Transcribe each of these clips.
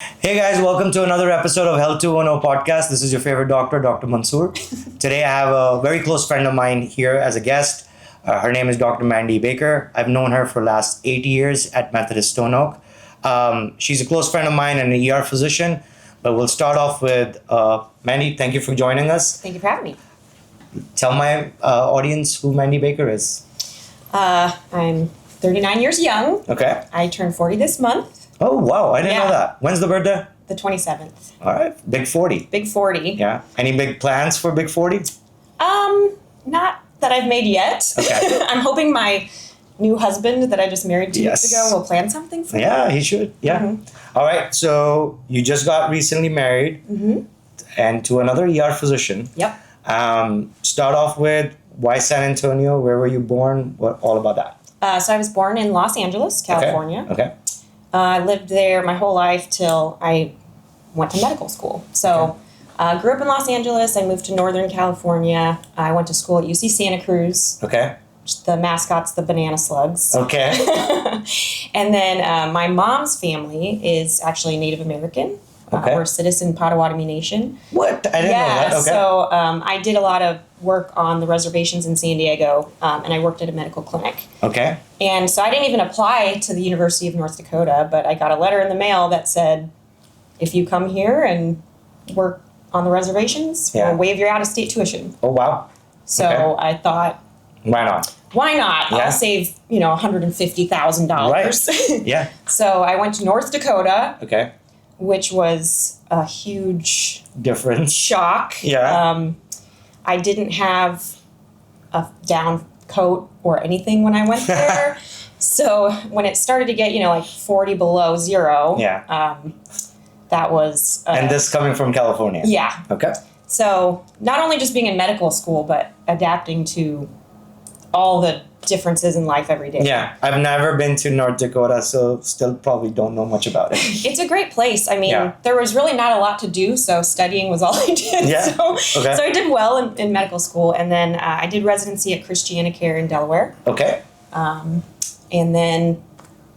Hey guys, welcome to another episode of Health 210 podcast. This is your favorite doctor, Dr. Mansoor. Today I have a very close friend of mine here as a guest. Her name is Dr. Mandie Baker. I've known her for the last 8 years at Methodist Stone Oak. She's a close friend of mine and an ER physician. But we'll start off with Mandie. Thank you for joining us. Thank you for having me. Tell my audience who Mandie Baker is. I'm 39 years young. Okay. I turned 40 this month, Oh, wow. I didn't know that. When's the birthday? the 27th. All right. Big 40. Big 40. Yeah. Any big plans for Big 40? Not that I've made yet. Okay. I'm hoping my new husband that I just married 2 weeks ago will plan something for me. Yeah, he should. Yeah. Mm-hmm. All right. So you just got recently married and to another ER physician. Yep. Start off with why San Antonio? Where were you born? What all about that? So I was born in Los Angeles, California. Okay. I lived there my whole life till I went to medical school. So grew up in Los Angeles. I moved to Northern California. I went to school at UC Santa Cruz. Okay. The mascot's the banana slugs. Okay. And then my mom's family is actually Native American. Okay. We're Citizen Potawatomi Nation. What? I didn't know that. Okay. So I did a lot of work on the reservations in San Diego, and I worked at a medical clinic. Okay. And so I didn't even apply to the University of North Dakota, but I got a letter in the mail that said, if you come here and work on the reservations, we'll waive your out-of-state tuition. Oh, wow. So I thought, why not? why not? Yeah. I'll save, $150,000. Right. Yeah. So I went to North Dakota, Okay. which was a huge Difference. shock. Yeah. I didn't have a down coat or anything when I went there. So when it started to get, 40 below zero, that was... and this coming from California. Yeah. Okay. So not only just being in medical school, but adapting to all the differences in life every day. Yeah. I've never been to North Dakota, so still probably don't know much about it. It's a great place. I mean, there was really not a lot to do, so studying was all I did. Yeah. So I did well in medical school, and then I did residency at Christiana Care in Delaware. Okay. And then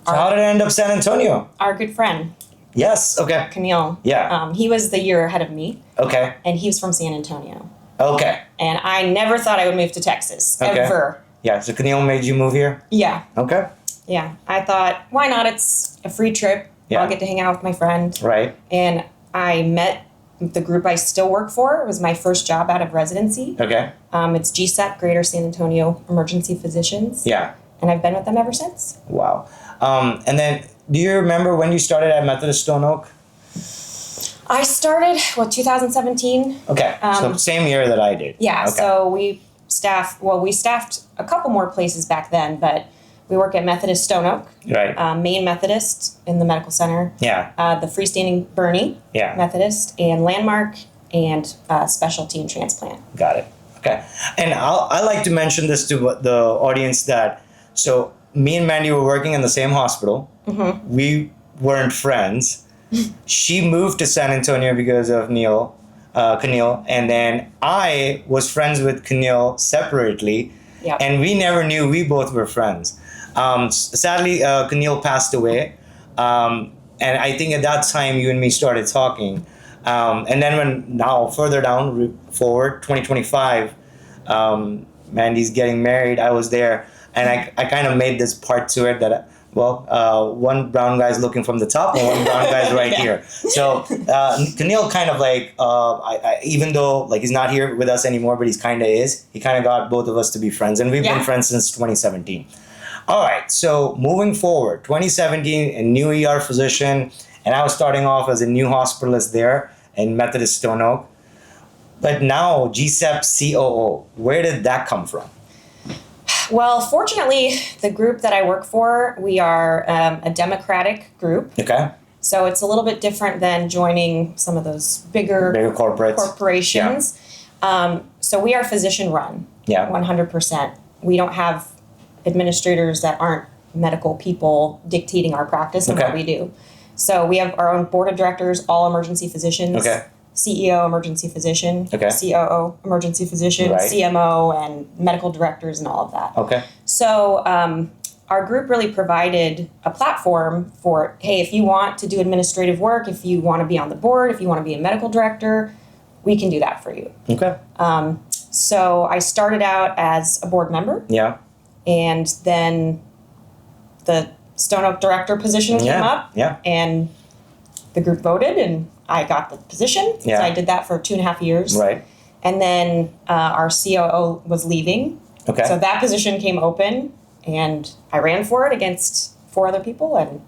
So how did it end up San Antonio? our good friend, Yes. Okay. Camille, Yeah. he was the year ahead of me, Okay. and he was from San Antonio. Okay. And I never thought I would move to Texas, Okay. ever. Yeah. So Camille made you move here? Yeah. Okay. Yeah. I thought, why not? It's a free trip. Yeah. I'll get to hang out with my friend. Right. And I met the group I still work for. It was my first job out of residency. Okay. It's GSEP, Greater San Antonio Emergency Physicians. Yeah. And I've been with them ever since. Wow. And then do you remember when you started at Methodist Stone Oak? I started, 2017? Okay. So same year that I did. Yeah, Okay. so we staffed a couple more places back then, but we work at Methodist Stone Oak, Right. Main Methodist in the medical center, Yeah. the freestanding Bernie Yeah. Methodist, and Landmark, and specialty and transplant. Got it. Okay. And I like to mention this to the audience that, so me and Mandie were working in the same hospital. Mm-hmm. We weren't friends. She moved to San Antonio because of Keneal, and then I was friends with Keneal separately, Yep. and we never knew we both were friends. Sadly, Keneal passed away, and I think at that time you and me started talking. And then now further down forward, 2025, Mandie's getting married. I was there, and I kind of made this part to it that, one brown guy's looking from the top and one brown guy's right here. So Keneal kind of like, even though like he's not here with us anymore, but he kind of got both of us to be friends, and we've been friends since 2017. All right, so moving forward, 2017, a new ER physician, and I was starting off as a new hospitalist there in Methodist Stone Oak. But now GSEP COO, where did that come from? Well, fortunately, the group that I work for, we are a democratic group. Okay. So it's a little bit different than joining some of those bigger corporations. Yeah. So we are physician run. Yeah. 100%. We don't have administrators that aren't medical people dictating our practice and what we do. So we have our own board of directors, all emergency physicians. Okay. CEO, emergency physician, Okay. COO, emergency physician, Right. CMO, and medical directors and all of that. Okay. So our group really provided a platform for, hey, if you want to do administrative work, if you want to be on the board, if you want to be a medical director, we can do that for you. Okay. So I started out as a board member. Yeah. And then the Stone Oak director position came up. Yeah. And the group voted and I got the position. Yeah. So I did that for 2.5 years. Right. And then our COO was leaving. Okay. So that position came open and I ran for it against 4 other people and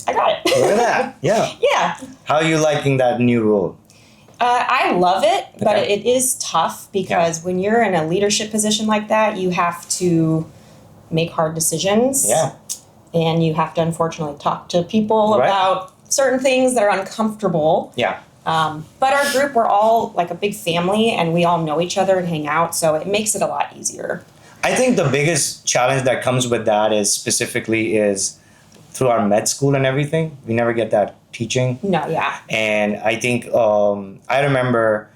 I got it. Look at that. Yeah. Yeah. How are you liking that new role? I love it, but Okay. it is tough because when you're in a leadership position like that, you have to make hard decisions. Yeah. And you have to unfortunately talk to people Right. about certain things that are uncomfortable. Yeah. But our group, we're all like a big family and we all know each other and hang out, so it makes it a lot easier. I think the biggest challenge that comes with that is through our med school and everything. We never get that teaching. No, yeah. And I think I remember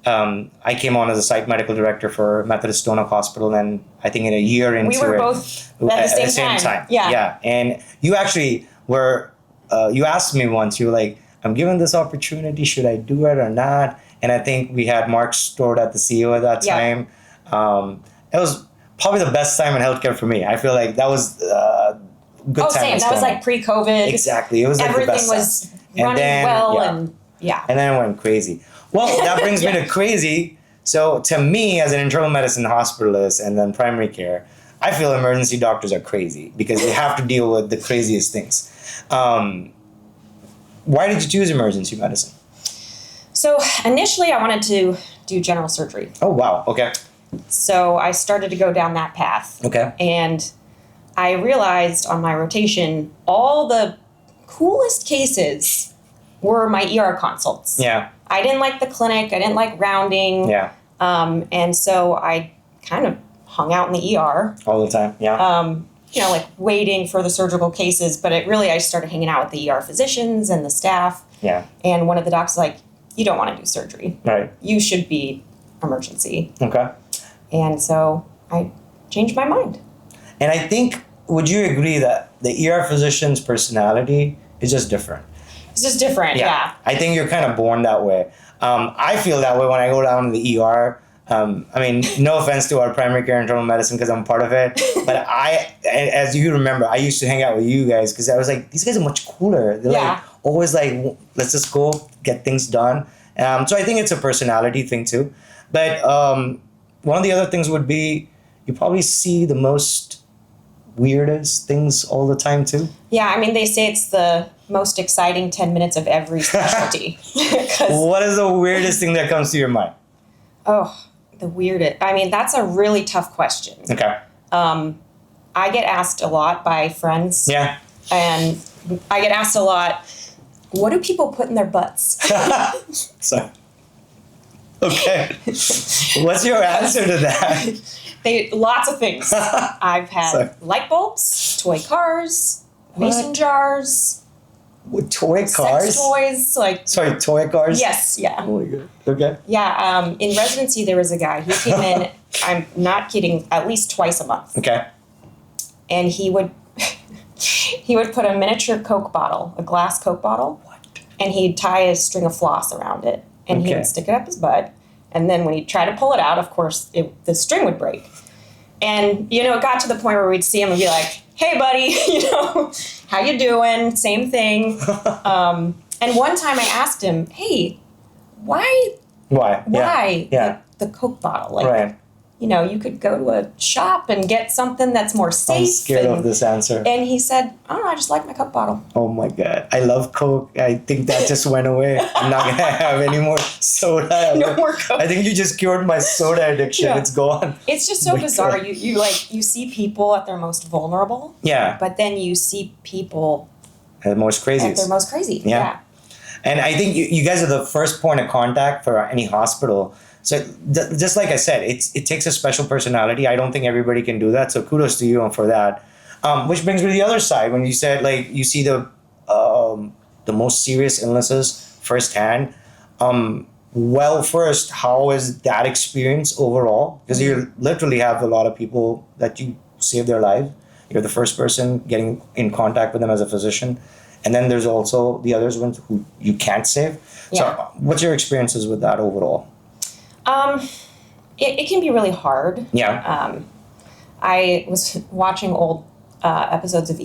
I came on as a site medical director for Methodist Stone Oak Hospital, and I think in a year into We were it, both at the same time. Yeah. Yeah. And you actually were, you asked me once, you were like, I'm given this opportunity, should I do it or not? And I think we had Mark Stored at the CEO at that time. It was probably the best time in healthcare for me. I feel like that was good time. Same. That was like pre-COVID. Exactly. It was like everything the best was time. running and yeah. And then it went crazy. Well, that brings me to crazy. So to me, as an internal medicine hospitalist and then primary care, I feel emergency doctors are crazy because they have to deal with the craziest things. Why did you choose emergency medicine? So initially I wanted to do general surgery. Oh, wow. Okay. So I started to go down that path. Okay. And I realized on my rotation, all the coolest cases were my ER consults. Yeah. I didn't like the clinic. I didn't like rounding. Yeah. And so I kind of hung out in the ER. All the time. Yeah. Like waiting for the surgical cases. But I started hanging out with the ER physicians and the staff. Yeah. And one of the docs was like, you don't want to do surgery. Right. You should be emergency. Okay. And so I changed my mind. And I think, would you agree that the ER physician's personality is just different? It's just different, yeah. I think you're kind of born that way. I feel that way when I go down to the ER. No offense to our primary care internal medicine because I'm part of it. But as you remember, I used to hang out with you guys because I was like, these guys are much cooler. They're like always like, let's just go get things done. So I think it's a personality thing too. But one of the other things would be you probably see the most weirdest things all the time too. Yeah, they say it's the most exciting 10 minutes of every specialty. What is the weirdest thing that comes to your mind? Oh, the weirdest. That's a really tough question. Okay. I get asked a lot by friends. Yeah. And I get asked a lot, what do people put in their butts? So, okay. What's your answer to that? Lots of things. I've had light bulbs, toy cars, mason jars. With toy cars? Sex toys, toy cars? Yes, yeah. Oh my god. Okay. Yeah, in residency there was a guy, he came in, I'm not kidding, at least twice a month. Okay. And he would put a miniature Coke bottle, a glass Coke bottle. What? And he'd tie a string of floss around it. And he would stick it up his butt. And then when he'd try to pull it out, of course, the string would break. And, it got to the point where we'd see him and be like, hey, buddy, how you doing? Same thing. And one time I asked him, hey, why? Yeah. The Coke bottle? Right. You could go to a shop and get something that's more safe. I'm scared of this answer. And he said, I don't know, I just like my Coke bottle. Oh my god. I love Coke. I think that just went away. I'm not going to have any more soda. No more Coke. I think you just cured my soda addiction. Yeah. It's gone. It's just so bizarre. You see people at their most vulnerable. Yeah. But then you see people at their most crazy. Yeah. And I think you guys are the first point of contact for any hospital. So just like I said, it takes a special personality. I don't think everybody can do that. So kudos to you for that. Which brings me to the other side. When you said you see the most serious illnesses firsthand. First, how is that experience overall? Because you literally have a lot of people that you save their life. You're the first person getting in contact with them as a physician. And then there's also the others ones who you can't save. Yeah. So what's your experiences with that overall? It can be really hard. Yeah. I was watching old episodes of ER.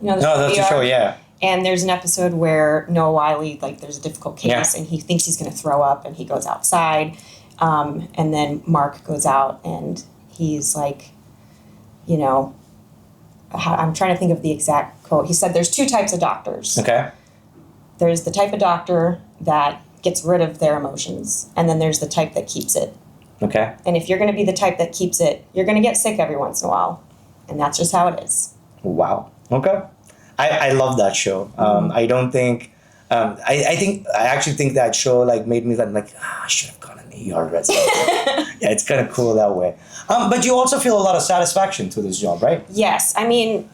You know, That's the show, yeah. And there's an episode where Noah Wiley, like, there's a difficult case, Yeah. and he thinks he's going to throw up, and he goes outside, and then Mark goes out, and he's like, you know, I'm trying to think of the exact quote. He said, "There's two types of doctors. Okay. There's the type of doctor that gets rid of their emotions, and then there's the type that keeps it. Okay. And if you're going to be the type that keeps it, you're going to get sick every once in a while, and that's just how it is." Wow. Okay. I love that show. I don't think, I actually think that show like made me like, I should have gone an ER resident. Yeah, it's kind of cool that way. But you also feel a lot of satisfaction to this job, right? Yes. I mean,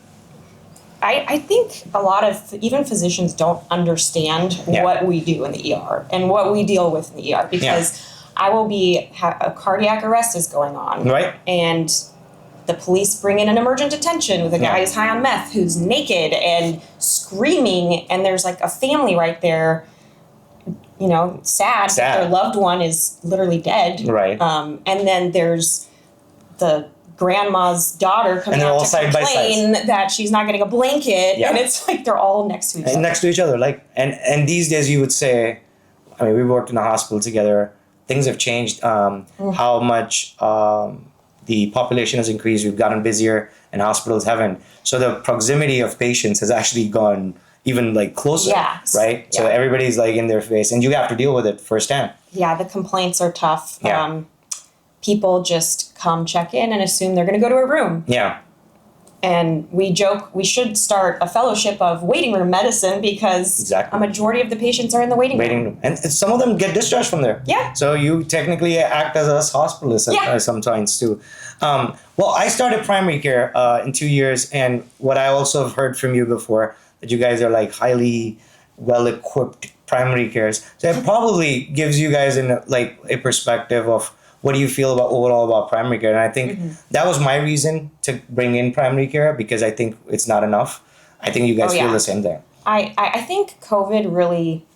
I think a lot of even physicians don't understand what we do in the ER and what we deal with in the ER, because I will be, a cardiac arrest is going on. Right. And the police bring in an emergent detention with a guy who's high on meth, who's naked and screaming, and there's like a family right there, you know, sad. That their loved one is literally dead. Right. And then there's the grandma's daughter coming and they're out all to side complain that she's not getting a blanket, and it's like they're all next to each other. Next to each other, like, and these days you would say, I mean, we worked in a hospital together. Things have changed. How much the population has increased. We've gotten busier, and hospitals haven't. So the proximity of patients has actually gone even like closer. Yeah. Right. So everybody's like in their face, and you have to deal with it firsthand. Yeah, the complaints are tough. Yeah. People just come check in and assume they're going to go to a room. Yeah. And we joke we should start a fellowship of waiting room medicine, because a majority of the patients are in the waiting room. And some of them get discharged from there. Yeah. So you technically act as a hospitalist sometimes too. Well, I started primary care in 2 years, and what I also have heard from you before, that you guys are like highly well-equipped primary cares. So it probably gives you guys a perspective of what do you feel overall about primary care? And I think that was my reason to bring in primary care, because I think it's not enough. I think you guys feel the same thing. I think COVID really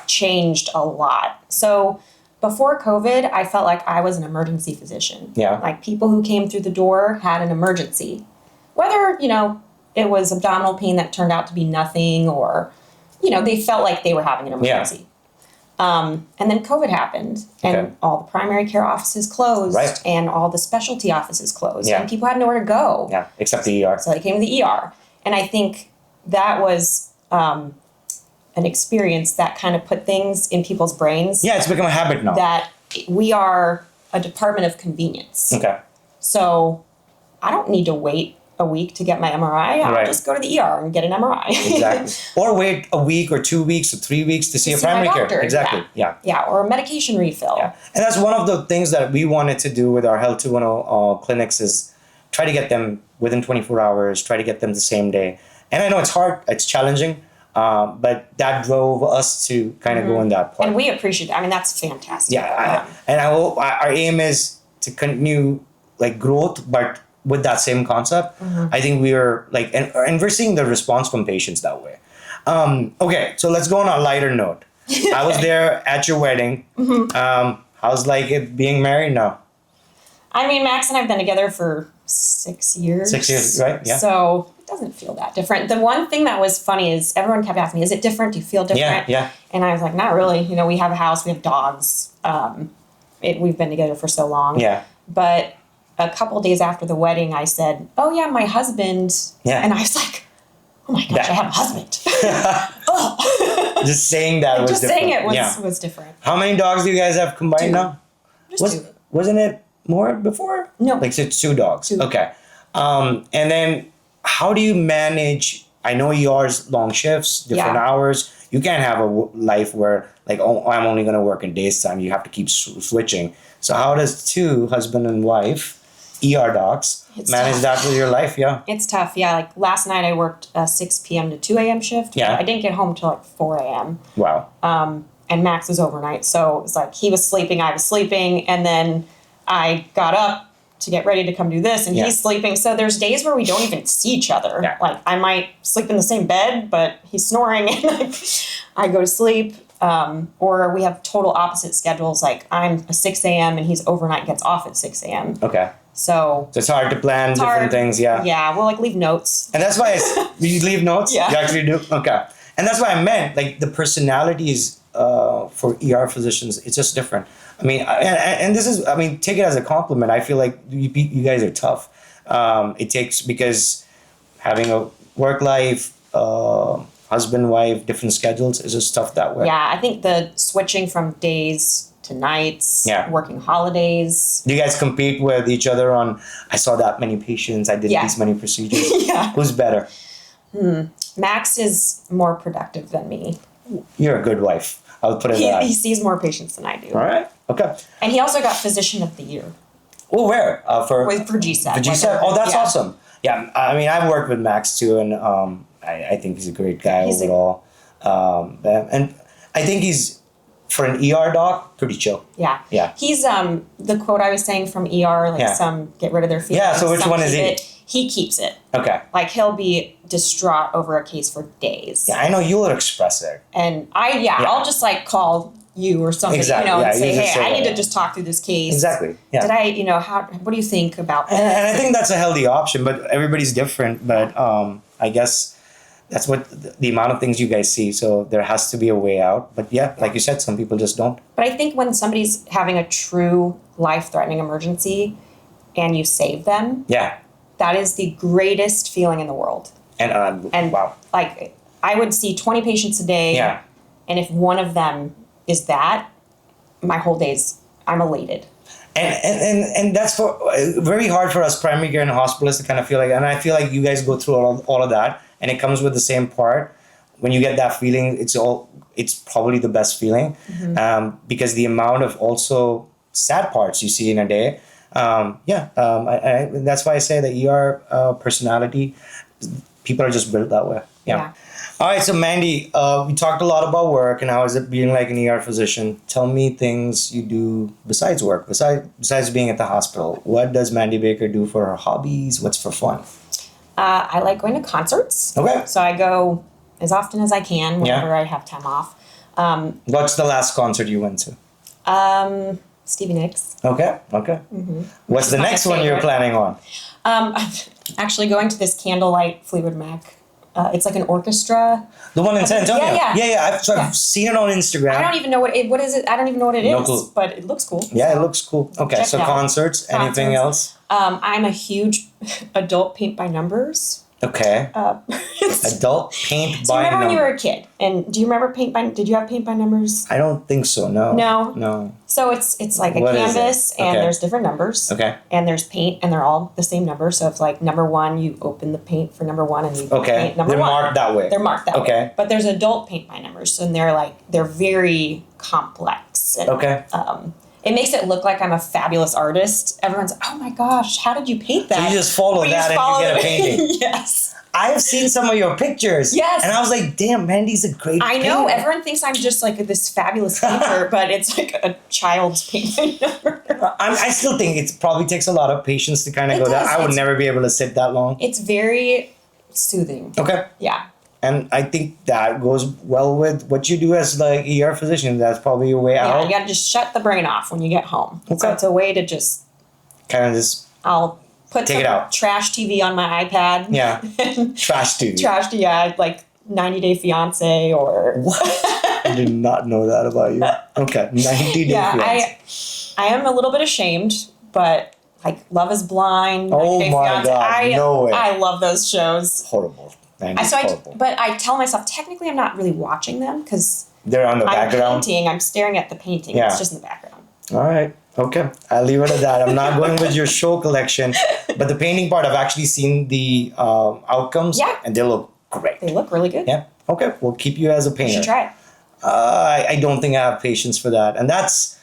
changed a lot. So before COVID, I felt like I was an emergency physician. Yeah. Like, people who came through the door had an emergency. Whether, you know, it was abdominal pain that turned out to be nothing, or, you know, they felt like they were having an emergency. Yeah. And then COVID happened, and all the primary care offices closed, and all the specialty offices closed, and people had nowhere to go. Yeah, except the ER. So they came to the ER. And I think that was an experience that kind of put things in people's brains. Yeah, it's become a habit now. That we are a department of convenience. Okay. So I don't need to wait a week to get my MRI. I'll just go to the ER and get an MRI. Exactly. Or wait a week or 2 weeks or 3 weeks to see a primary care. Exactly. Yeah. Yeah, or a medication refill. Yeah. And that's one of the things that we wanted to do with our Health 210 clinics, is try to get them within 24 hours, try to get them the same day. And I know it's hard, it's challenging, but that drove us to kind of go in that part. And we appreciate that. I mean, that's fantastic. Yeah. Our aim is to continue like growth, but with that same concept. I think we are like, and we're seeing the response from patients that way. Okay, so let's go on a lighter note. I was there at your wedding. How's like it being married now? I mean, Max and I have been together for 6 years. 6 years, right? Yeah. So it doesn't feel that different. The one thing that was funny is everyone kept asking me, is it different? Do you feel different? Yeah. And I was like, not really. You know, we have a house, we have dogs. We've been together for so long. Yeah. But a couple days after the wedding, I said, oh yeah, my husband. Yeah. And I was like, oh my gosh, I have a husband. Just saying that was just different. saying it was different. How many dogs do you guys have combined now? Just two. Wasn't it more before? No. Like, so 2 dogs. 2. Okay. And then how do you manage, I know yours long shifts, different hours. You can't have a life where like, oh, I'm only going to work in days time. You have to keep switching. So how does 2 husband and wife, ER docs, manage that with your life? Yeah. It's tough. Yeah. Like last night I worked a 6 p.m. to 2 a.m. shift. Yeah. I didn't get home till like 4 a.m. Wow. And Max was overnight. So it was like he was sleeping, I was sleeping. And then I got up to get ready to come do this, and he's sleeping. So there's days where we don't even see each other. Yeah. Like I might sleep in the same bed, but he's snoring, and like I go to sleep. Or we have total opposite schedules. Like I'm a 6 a.m. and he's overnight gets off at 6 a.m. Okay. So it's hard to plan different things. Yeah. Yeah. We'll like leave notes. And that's why you leave notes? Yeah. You actually do? Okay. And that's why I meant like the personalities for ER physicians, it's just different. I mean, and this is, I mean, take it as a compliment. I feel like you guys are tough. It takes, because having a work life, husband, wife, different schedules is just tough that way. Yeah, I think the switching from days to nights, working holidays. Do you guys compete with each other on, I saw that many patients, I did these many procedures? Who's better? Max is more productive than me. You're a good wife. I'll put it that. He sees more patients than I do. All right. Okay. And he also got Physician of the Year. Oh, where? For GSEP. For GSEP? Oh, that's awesome. Yeah, I mean, I've worked with Max too, and I think he's a great guy overall. And I think he's, for an ER doc, pretty chill. Yeah. Yeah. He's, the quote I was saying from ER, like some get rid of their feelings. Yeah, so which one is he? He keeps it. Okay. Like he'll be distraught over a case for days. Yeah, I know you'll express it. And I'll just like call you or something, and say, hey, I need to just talk through this case. Exactly. Yeah. Did I, what do you think about this? And I think that's a healthy option, but everybody's different. But I guess that's what the amount of things you guys see. So there has to be a way out. But like you said, some people just don't. But I think when somebody's having a true life-threatening emergency and you save them, that is the greatest feeling in the world. And wow. Like I would see 20 patients a day. Yeah. And if one of them is that, my whole day's, I'm elated. And that's very hard for us primary care and hospitalists to kind of feel like, and I feel like you guys go through all of that, and it comes with the same part. When you get that feeling, it's probably the best feeling, because the amount of also sad parts you see in a day. That's why I say the ER personality, people are just built that way. Yeah. All right, so Mandie, we talked a lot about work and how is it being like an ER physician. Tell me things you do besides work, besides being at the hospital. What does Mandie Baker do for her hobbies? What's for fun? I like going to concerts. Okay. So I go as often as I can whenever I have time off. What's the last concert you went to? Stevie Nicks. Okay. Mm-hmm. What's the next one you're planning on? I'm actually going to this Candlelight Fleetwood Mac. It's like an orchestra. The one in San Antonio? Yeah. I've seen it on Instagram. I don't even know what is it? I don't even know what it is, but it looks cool. Yeah, it looks cool. Okay, so concerts, anything else? I'm a huge adult paint by numbers. Okay. Adult paint by numbers. Do you remember when you were a kid? And do you remember did you have paint by numbers? I don't think so, no. No. So it's like a canvas and there's different numbers. Okay. And there's paint and they're all the same number. So if like number 1, you open the paint for number 1 and you paint number 1. They're marked that way. They're marked that way. But there's adult paint by numbers and they're very complex. And, it makes it look like I'm a fabulous artist. Everyone's like, oh my gosh, how did you paint that? So you just follow that and you get a painting. Yes. I've seen some of your pictures. Yes. And I was like, damn, Mandie's a great painter. I know. Everyone thinks I'm just like this fabulous painter, but it's like a child's painting. I still think it probably takes a lot of patience to kind of go that. I would never be able to sit that long. It's very soothing. Okay. Yeah. And I think that goes well with what you do as the ER physician. That's probably your way out. Yeah, you got to just shut the brain off when you get home. Okay. So it's a way to just... kind of just... I'll put some trash TV on my iPad. Yeah. Trash TV. Trash TV, yeah. Like 90 Day Fiance or... What? I did not know that about you. Okay. 90 Day Fiance. I am a little bit ashamed, but like Love is Blind. Oh my God. No way. I love those shows. Horrible. But I tell myself, technically, I'm not really watching them because they're on the background. I'm staring at the painting. Yeah. It's just in the background. All right. Okay. I'll leave it at that. I'm not going with your show collection, but the painting part, I've actually seen the outcomes. Yeah. And they look great. They look really good. Yeah. Okay. We'll keep you as a painter. You should try it. I don't think I have patience for that. And that's...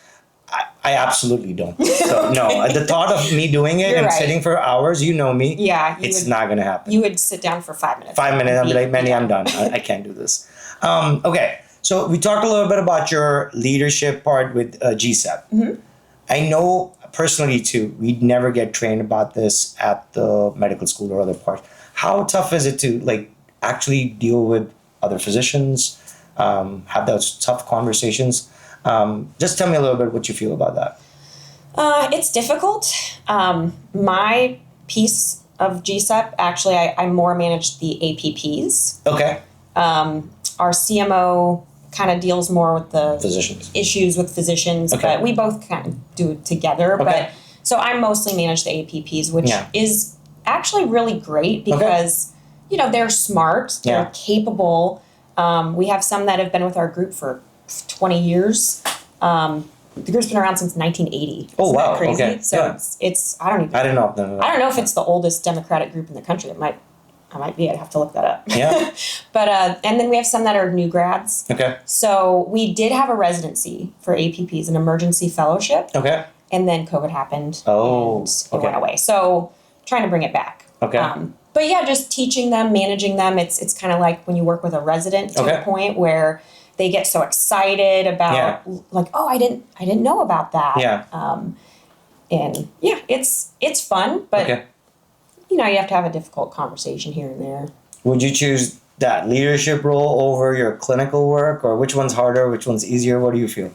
I absolutely don't. So, no, the thought of me doing it and sitting for hours, you know me. Yeah. It's not going to happen. You would sit down for 5 minutes. 5 minutes. I'll be like, Mandie, I'm done. I can't do this. Okay. So we talked a little bit about your leadership part with GSEP. Mm-hmm. I know personally too, we never get trained about this at the medical school or other parts. How tough is it to like actually deal with other physicians, have those tough conversations? Just tell me a little bit what you feel about that. It's difficult. My piece of GSEP, actually, I more manage the APPs. Okay. Our CMO kind of deals more with the Physicians. issues with physicians, Okay. but we both kind of do it together. Okay. But so I mostly manage the APPs, which is actually really great because they're smart, they're capable. We have some that have been with our group for 20 years. The group's been around since 1980. Oh, Isn't wow. that crazy? Okay. So it's I didn't know. I don't know if it's the oldest Democratic group in the country. It might be. I'd have to look that up. Yeah. But and then we have some that are new grads. Okay. So we did have a residency for APPs, an emergency fellowship. Okay. And then COVID happened. Oh, and it went away. So trying to bring it back. Okay. But yeah, just teaching them, managing them. It's kind of like when you work with a resident to the point where they get so excited about like, oh, I didn't know about that. Yeah. And yeah, it's fun, but you have to have a difficult conversation here and there. Would you choose that leadership role over your clinical work, or which one's harder, which one's easier? What do you feel?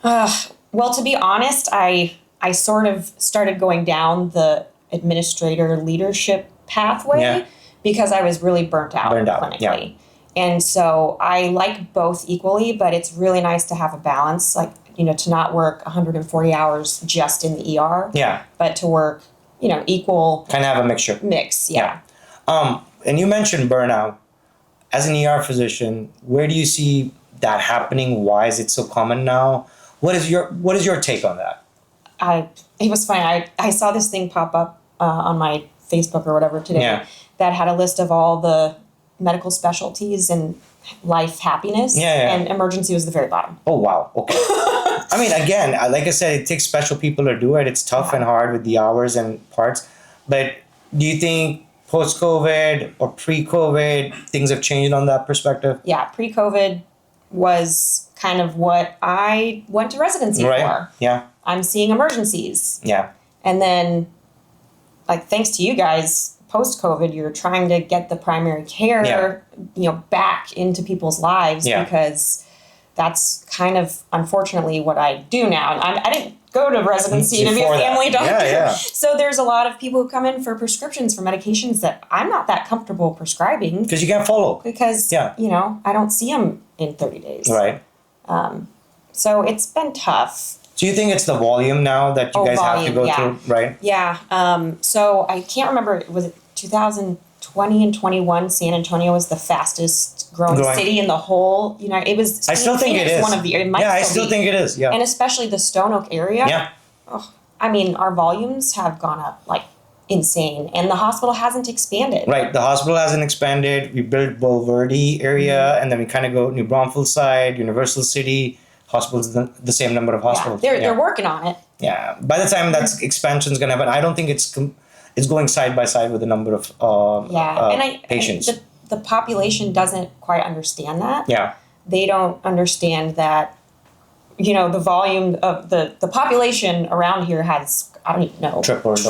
Well, to be honest, I sort of started going down the administrator leadership pathway because I was really burnt out clinically. Yeah. And so I like both equally, but it's really nice to have a balance, like, to not work 140 hours just in the ER. Yeah. But to work, equal. Kind of have a mixture. Yeah. And you mentioned burnout. As an ER physician, where do you see that happening? Why is it so common now? What is your take on that? It was funny. I saw this thing pop up on my Facebook or whatever today that had a list of all the medical specialties and life happiness, and emergency was the very bottom. Oh, wow. Okay. I mean, again, like I said, it takes special people to do it. It's tough and hard with the hours and parts. But do you think post-COVID or pre-COVID, things have changed on that perspective? Yeah, pre-COVID was kind of what I went to residency for. Yeah. I'm seeing emergencies. Yeah. And then, like, thanks to you guys, post-COVID, you're trying to get the primary care, back into people's lives because that's kind of, unfortunately, what I do now. And I didn't go to residency to be a family doctor. Yeah. So there's a lot of people who come in for prescriptions for medications that I'm not that comfortable prescribing. Because you can't follow. Because, I don't see them in 30 days. Right. So it's been tough. So you think it's the volume now that you guys have to go through, right? Yeah. So I can't remember, was it 2020 and 21, San Antonio was the fastest growing city in the whole, it was. I still think it is. One of the, I still think it is, yeah. And especially the Stone Oak area. Yeah. Oh, I mean, our volumes have gone up like insane, and the hospital hasn't expanded. Right, the hospital hasn't expanded. We built Bulverde area, and then we kind of go New Braunfels side, Universal City. Hospitals, the same number of hospitals. Yeah, they're working on it. Yeah, by the time that expansion is going to happen, I don't think it's going side by side with the number of patients. And the population doesn't quite understand that. Yeah, they don't understand that. The volume of the population around here has, I don't even know, tripled,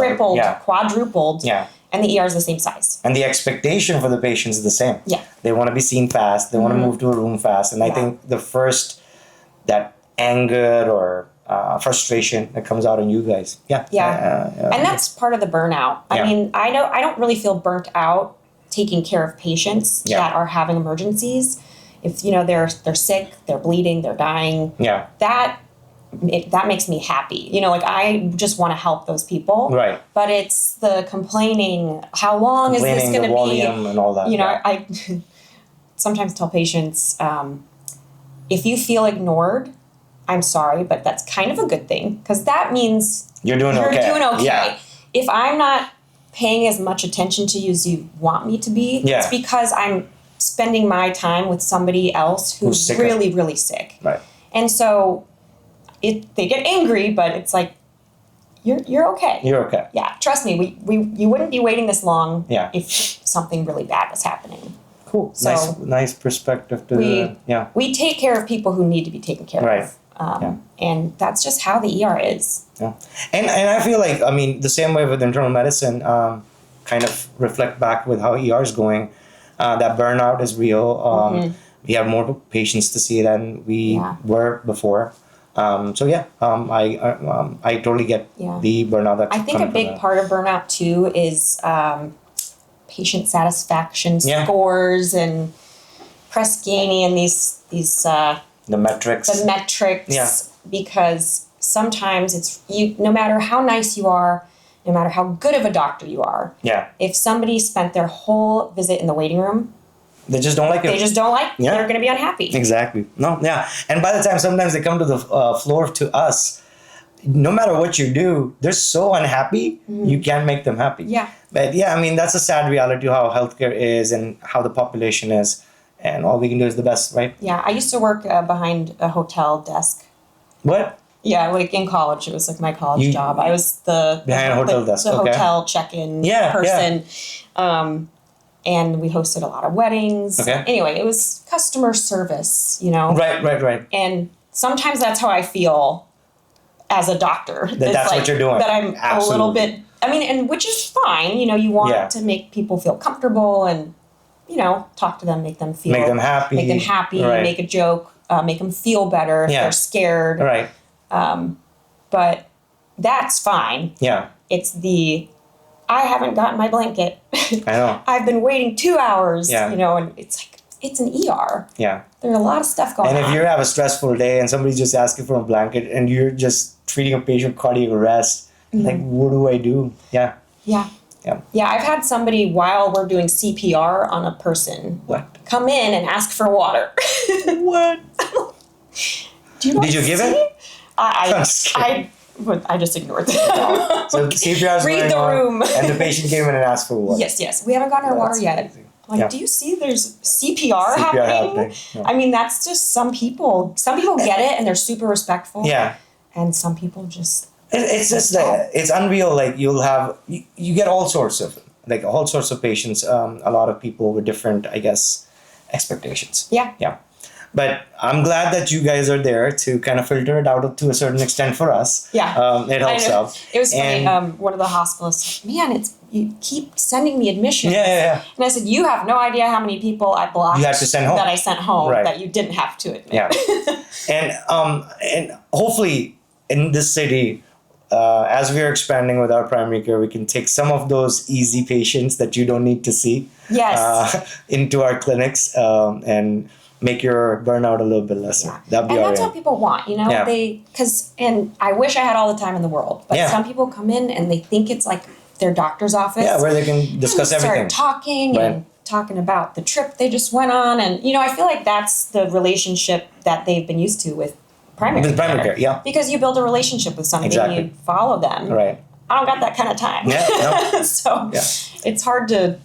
quadrupled. Yeah. And the ER is the same size. And the expectation for the patients is the same. Yeah. They want to be seen fast. They want to move to a room fast. And I think the first that anger or frustration that comes out on you guys. Yeah. And that's part of the burnout. I mean, I don't really feel burnt out taking care of patients that are having emergencies. If they're sick, they're bleeding, they're dying. Yeah. That makes me happy. I just want to help those people. Right. But it's the complaining. How long is this going to be? And all that. I sometimes tell patients, if you feel ignored, I'm sorry, but that's kind of a good thing because that means you're doing okay. Yeah. If I'm not paying as much attention to you as you want me to be, it's because I'm spending my time with somebody else who's really, really sick. Right. And so they get angry, but it's like, you're okay. You're okay. Yeah. Trust me, you wouldn't be waiting this long if something really bad was happening. Cool. So nice perspective to we take care of people who need to be taken care of. And that's just how the ER is. Yeah. And I feel like, I mean, the same way with internal medicine, kind of reflect back with how ER is going, that burnout is real. We have more patients to see than we were before. I totally get the burnout. That's I think a big part of burnout too is patient satisfaction scores and Press Ganey and these the metrics. Because sometimes it's no matter how nice you are, no matter how good of a doctor you are. Yeah. If somebody spent their whole visit in the waiting room, they just don't like it. They're going to be unhappy. Exactly. No, yeah. And by the time sometimes they come to the floor to us, no matter what you do, they're so unhappy, you can't make them happy. Yeah. But yeah, I mean, that's a sad reality of how healthcare is and how the population is. And all we can do is the best, right? Yeah. I used to work behind a hotel desk. What? Yeah, like in college. It was like my college job. I was behind a hotel desk. The hotel check-in person. Yeah. And we hosted a lot of weddings. Okay. Anyway, it was customer service, you know? Right. And sometimes that's how I feel as a doctor. That's what you're doing. That I'm a little bit, I mean, and which is fine. You know, you want to make people feel comfortable and, you know, talk to them, make them happy, right. Make a joke, make them feel better if they're scared. Right. But that's fine. Yeah. It's I haven't gotten my blanket. I know. I've been waiting 2 hours, you know, and it's like, it's an ER. Yeah. There's a lot of stuff going on. And if you have a stressful day and somebody's just asking for a blanket and you're just treating a patient with cardiac arrest, like, what do I do? Yeah. Yeah. I've had somebody, while we're doing CPR on a person, come in and ask for water. What? Did you give it? I just ignored that. So CPR is read the room. And the patient came in and asked for water. Yes. We haven't gotten our water yet. Amazing. Like, do you see there's CPR happening? Yeah. I mean, that's just some people get it and they're super respectful. Yeah. And some people just... It's just it's unreal. Like, you get all sorts of patients. A lot of people with different, I guess, expectations. Yeah. But I'm glad that you guys are there to kind of filter it out to a certain extent for us. Yeah. It helps out. It was funny. One of the hospitalists, man, you keep sending me admissions. Yeah. And I said, you have no idea how many people I blocked. You had to send home. That I sent home that you didn't have to admit. Yeah. And hopefully in this city, as we are expanding with our primary care, we can take some of those easy patients that you don't need to see into our clinics and make your burnout a little bit lesser. Yeah. That'd be and that's what people want, you know? And I wish I had all the time in the world, but some people come in and they think it's like their doctor's office. Yeah, where they can discuss everything. Start talking and talking about the trip they just went on. And, you know, I feel like that's the relationship that they've been used to with primary care. Yeah. Because you build a relationship with somebody and you follow them. Right. I don't got that kind of time. Yeah. No. So it's hard to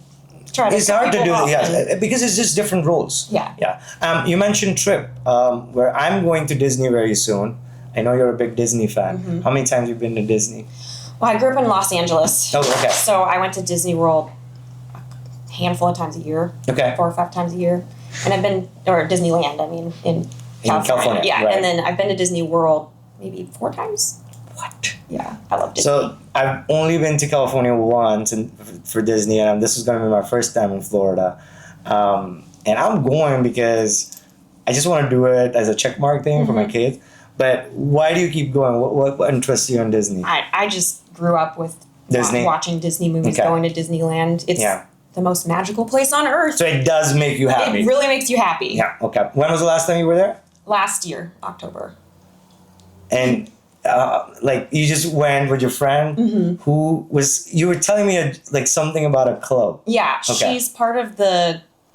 try to... It's hard to do, because it's just different roles. Yeah. You mentioned trip, where I'm going to Disney very soon. I know you're a big Disney fan. Mm-hmm. How many times have you been to Disney? Well, I grew up in Los Angeles. Oh, okay. So I went to Disney World a handful of times a year. Okay. 4 or 5 times a year. And I've been... Or Disneyland, I mean, in California. Yeah, right. And then I've been to Disney World maybe 4 times. What? Yeah, I love Disney. So I've only been to California once for Disney, and this is going to be my first time in Florida. And I'm going because I just want to do it as a checkmark thing for my kids. But why do you keep going? What interests you in Disney? I just grew up with Disney. Watching Disney movies, going to Disneyland. It's the most magical place on earth. So it does make you happy. It really makes you happy. Yeah, okay. When was the last time you were there? Last year, October. And you just went with your friend who was, you were telling me something about a club. Yeah, she's part of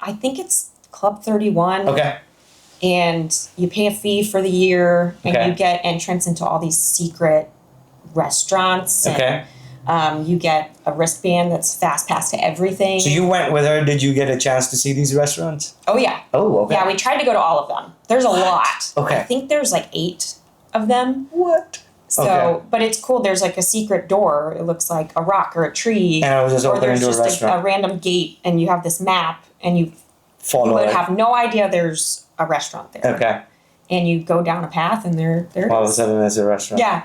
I think it's Club 31. Okay. And you pay a fee for the year and you get entrance into all these secret restaurants. And, you get a wristband that's fast pass to everything. So you went with her. Did you get a chance to see these restaurants? Oh, yeah. Oh, okay. Yeah, we tried to go to all of them. There's a lot. Okay. I think there's 8 of them. What? So, but it's cool. There's a secret door. It looks like a rock or a tree. And it was just open into a restaurant. A random gate, and you have this map, and you follow would have no idea there's a restaurant there. Okay. and you go down a path and there it All of a is. sudden there's a restaurant. Yeah,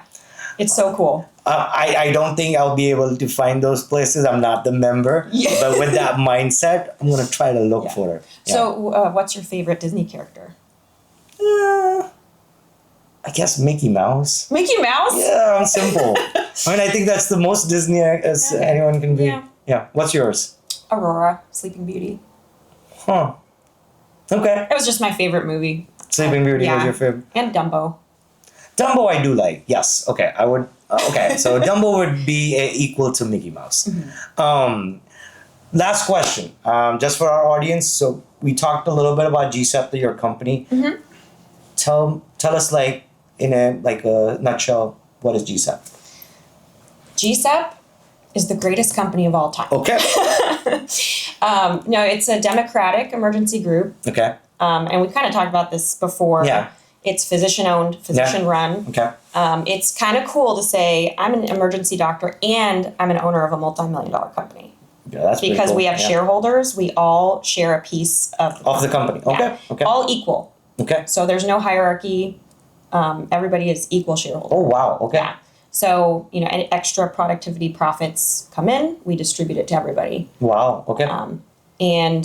it's so cool. I don't think I'll be able to find those places. I'm not the member. Yeah. But with that mindset, I'm going to try to look Yeah. for it. Yeah. So what's your favorite Disney character? I guess Mickey Mouse. Mickey Mouse? Yeah, I'm simple. I mean, I think that's the most Disney as Okay. anyone can be. Yeah. Yeah. What's yours? Aurora, Sleeping Beauty. Huh. Okay. It was just my favorite movie. Sleeping Beauty was Yeah. your favorite. And Dumbo. Dumbo I do like. Yes. Okay. I would. Okay. So Dumbo would be equal to Mickey Mouse. Last question. Just for our audience. So we talked a little bit about GSEP, your company. Tell us in a nutshell, what is GSEP? GSEP is the greatest company of all time. Okay. No, it's a democratic emergency group. Okay. And we kind of talked about this before. Yeah. It's physician-owned, physician-run. Okay. It's kind of cool to say I'm an emergency doctor and I'm an owner of a multi-million-dollar company. Yeah, that's pretty Because cool. we have Yeah. shareholders, we all share a piece of Of the company. Okay. Yeah. Okay. All equal. Okay. So there's no hierarchy. Everybody is equal shareholder. Oh wow. Okay. Yeah. So, any extra productivity profits come in, we distribute it to everybody. Wow. Okay. And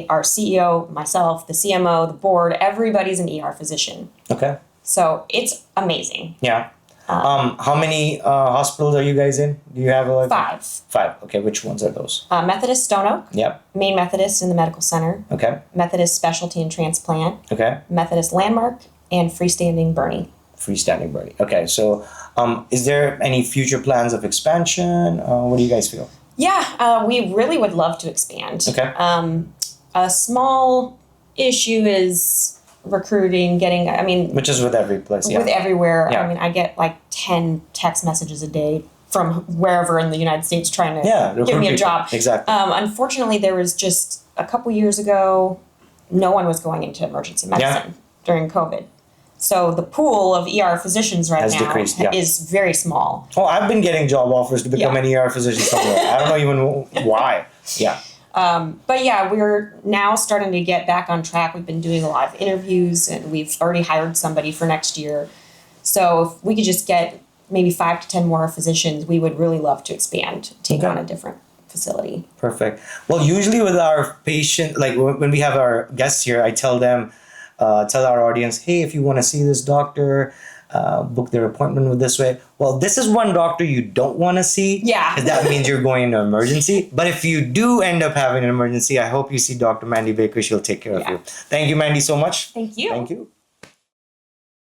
our CEO, myself, the CMO, the board, everybody's an ER physician. Okay. So it's amazing. Yeah. How many hospitals are you guys in? Do you have 5. 5. Okay. Which ones are those? Methodist Stone Oak, Yep. Maine Methodist in the Medical Center, Okay. Methodist Specialty and Transplant, Okay. Methodist Landmark, and Freestanding Bernie. Freestanding Birdie. Okay. So, is there any future plans of expansion? What do you guys feel? Yeah, we really would love to expand. Okay. A small issue is recruiting, Which is with every place. Yeah. with everywhere. Yeah. I get 10 text messages a day from wherever in the United States trying to give me a recruit job. people. Exactly. Unfortunately, there was just a couple years ago, no one was going into emergency medicine during COVID. So the pool of ER physicians right Has now decreased, yeah. is very small. Oh, I've been getting job offers to become an ER physician somewhere. I don't know even why. Yeah. But yeah, we're now starting to get back on track. We've been doing a lot of interviews and we've already hired somebody for next year. So if we could just get maybe 5 to 10 more physicians, we would really love to expand, take on a different facility. Perfect. Well, usually with our patient, when we have our guests here, I tell them, tell our audience, hey, if you want to see this doctor, book their appointment with this way. Well, this is one doctor you don't want to see. Yeah. 'Cause that means you're going into emergency. But if you do end up having an emergency, I hope you see Dr. Mandie Baker. She'll take care of you. Thank you, Mandie, so much. Thank you. Thank you.